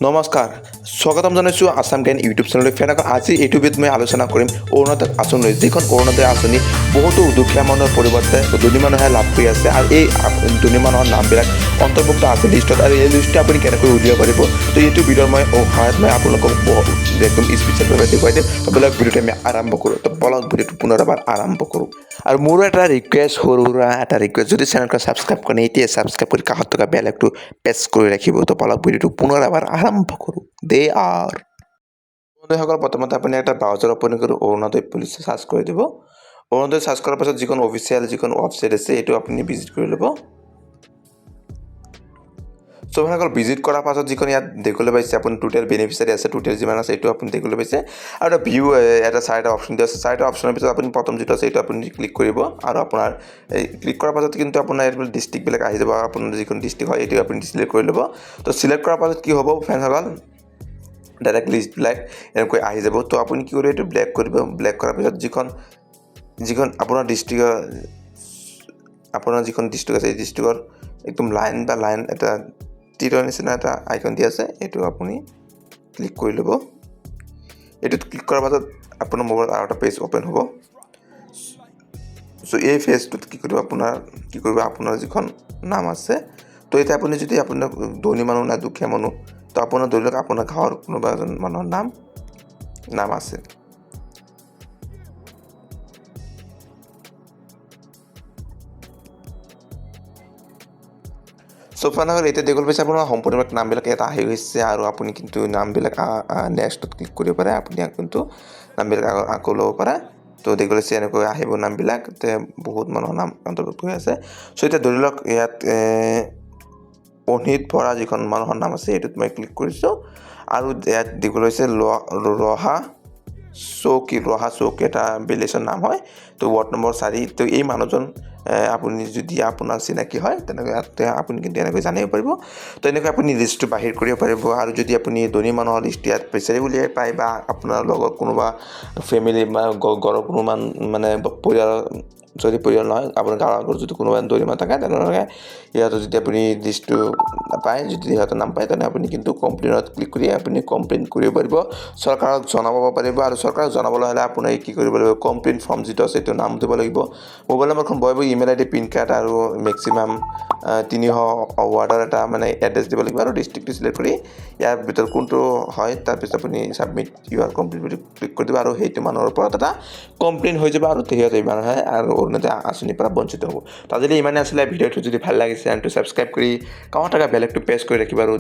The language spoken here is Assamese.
নমস্কাৰ স্বাগতম জনাইছোঁ আছাম জ্ঞান ইউটিউব চেনেললৈ ফেনক আজি এইটো ভিডিঅ'ত মই আলোচনা কৰিম অৰুণোদয় আঁচনি যিখন অৰুণোদয় আঁচনি বহুতো দুখীয়া মানুহৰ পৰিৱৰ্তে ধনী মানুহে লাভ কৰি আছে আৰু এই ধনী মানুহৰ নামবিলাক অন্তৰ্ভুক্ত আছে লিষ্টত আৰু এই লিষ্টটো আপুনি কেনেকৈ উলিয়াব পাৰিব তো এইটো ভিডিঅ'ৰ মই সহায়ত মই আপোনালোকক একদম স্পেচিয়েলভাৱে দেখুৱাই দিম তো বলক ভিডিঅ'টো আমি আৰম্ভ কৰোঁ তো বলক ভিডিঅ'টো পুনৰ এবাৰ আৰম্ভ কৰোঁ আৰু মোৰো এটা ৰিকুৱেষ্ট সৰু সুৰা এটা ৰিকুৱেষ্ট যদি চেনেলটো ছাবস্ক্ৰাইব কৰে এতিয়া ছাবস্ক্ৰাইব কৰি কাষত থকা বেল আইকনটো প্ৰেছ কৰি ৰাখিব তো বলক ভিডিঅ'টো পুনৰ এবাৰ আৰম্ভ কৰোঁ অৰুণোদয়সকল প্ৰথমতে আপুনি এটা ব্ৰাউজাৰ অ'পন কৰি অৰুণোদয় বুলি চাৰ্চ কৰি দিব অৰুণোদয় চাৰ্চ কৰাৰ পাছত যিখন অফিচিয়েল যিখন ৱেবছাইট আছে এইটো আপুনি ভিজিট কৰি ল'ব সবসকল ভিজিট কৰাৰ পাছত যিখন ইয়াত দেখিবলৈ পাইছে আপুনি টোটেল বেনিফিচিয়াৰী আছে টোটেল যিমান আছে এইটো আপুনি দেখিবলৈ পাইছে আৰু এটা ভিউ এটা চাৰিটা অপশ্যন দিয়া আছে চাৰিটা অপশ্যনৰ ভিতৰত আপুনি প্ৰথম যিটো আছে এইটো আপুনি ক্লিক কৰিব আৰু আপোনাৰ এই ক্লিক কৰাৰ পাছত কিন্তু আপোনাৰ ইয়াত ডিষ্ট্ৰিক্টবিলাক আহি যাব আপোনাৰ যিখন ডিষ্ট্ৰিক্ট হয় এইটো আপুনি চিলেক্ট কৰি ল'ব তো চিলেক্ট কৰাৰ পাছত কি হ'ব ফ্ৰেণ্ডসকল ডাইৰেক্ট লিষ্টবিলাক এনেকৈ আহি যাব তো আপুনি কি কৰিব এইটো ব্লেক কৰিব ব্লেক কৰাৰ পিছত যিখন আপোনাৰ যিখন ডিষ্ট্ৰিক্ট আছে এই ডিষ্ট্ৰিক্টৰ একদম লাইন এটা তীৰৰ নিচিনা এটা আইকন দিয়া আছে এইটো আপুনি ক্লিক কৰি ল'ব এইটোত ক্লিক কৰাৰ পাছত আপোনাৰ মোবাইলত আৰু এটা পেজ অ'পেন হ'ব চ' এই পেজটোত কি কৰিব আপোনাৰ যিখন নাম আছে তো এতিয়া আপুনি যদি আপোনাৰ ধনী মানুহ না দুখীয়া মানুহ তো আপোনাৰ ধৰি লওক আপোনাৰ গাঁৱৰ কোনোবা এজন মানুহৰ নাম আছে চ' ফাইনেলি এতিয়া দেখিবলৈ পাইছে আপোনাৰ সম্পূৰ্ণ নামবিলাক এটা আহি গৈছে আৰু আপুনি কিন্তু নামবিলাক নেক্সটত ক্লিক কৰিব পাৰে আপুনি কিন্তু নামবিলাক আকৌ ল'ব পাৰে তো দেখিবলৈ পাইছে এনেকৈ আহিব নামবিলাক বহুত মানুহৰ নাম অন্তৰ্ভুক্ত হৈ আছে চ' এতিয়া ধৰি লওক ইয়াত অনিত বৰা যিখন মানুহৰ নাম আছে এইটোত মই ক্লিক কৰিছোঁ আৰু ইয়াত দেখিবলৈ পাইছে ৰহা চৌকী এটা ভিলেজৰ নাম হয় তো ৱাৰ্ড নম্বৰ 4 তো এই মানুহজন আপুনি যদি আপোনাৰ চিনাকি হয় তেনেকৈ আপুনি কিন্তু এনেকৈ জানিব পাৰিব তো এনেকৈ আপুনি লিষ্টটো বাহিৰ কৰিব পাৰিব আৰু যদি আপুনি ধনী মানুহৰ লিষ্ট ইয়াত বিচাৰি উলিয়াই পায় বা আপোনাৰ লগত কোনোবা ফেমিলি বা ঘৰৰ কোনোবা মানে পৰিয়াল নহয় আপোনাৰ গাঁৱৰ আগত যদি কোনোবা ধনী মানুহ থাকে তেনেহ'লে ইয়াত যদি আপুনি লিষ্টটো পায় যদি সিহঁতৰ নাম পায় তেনে আপুনি কিন্তু কমপ্লেইনত ক্লিক কৰি আপুনি কমপ্লেইন কৰিব পাৰিব চৰকাৰক জনাব পাৰিব আৰু চৰকাৰক জনাবলৈ হ'লে আপোনাৰ কি কৰিব লাগিব কমপ্লেইন ফৰ্ম যিটো আছে সেইটো নাম দিব লাগিব মোবাইল নম্বৰখন বহিব ইমেইল আইডি পিন কাৰ্ড আৰু মেক্সিমাম 300 ৱাৰ্ডৰ এটা মানে এড্ৰেছ দিব লাগিব আৰু ডিষ্ট্ৰিক্টটো চিলেক্ট কৰি ইয়াৰ ভিতৰত কোনটো হয় তাৰপিছত আপুনি ছাবমিট ইউআৰ কমপ্লিট বুলি ক্লিক কৰি দিব আৰু সেইটো মানুহৰ ওপৰত এটা কমপ্লেইন হৈ যাব আৰু সিহঁতে মানুহে আৰু অৰুণোদয় আঁচনিৰ পৰা বঞ্চিত হ'ব তো আজিলৈ ইমানে আছিলে ভিডিঅ'টো যদি ভাল লাগিছে চেনেলটো ছাবস্ক্ৰাইব কৰি কাষত থকা বেল আইকনটো প্ৰেছ কৰি ৰাখিব আৰু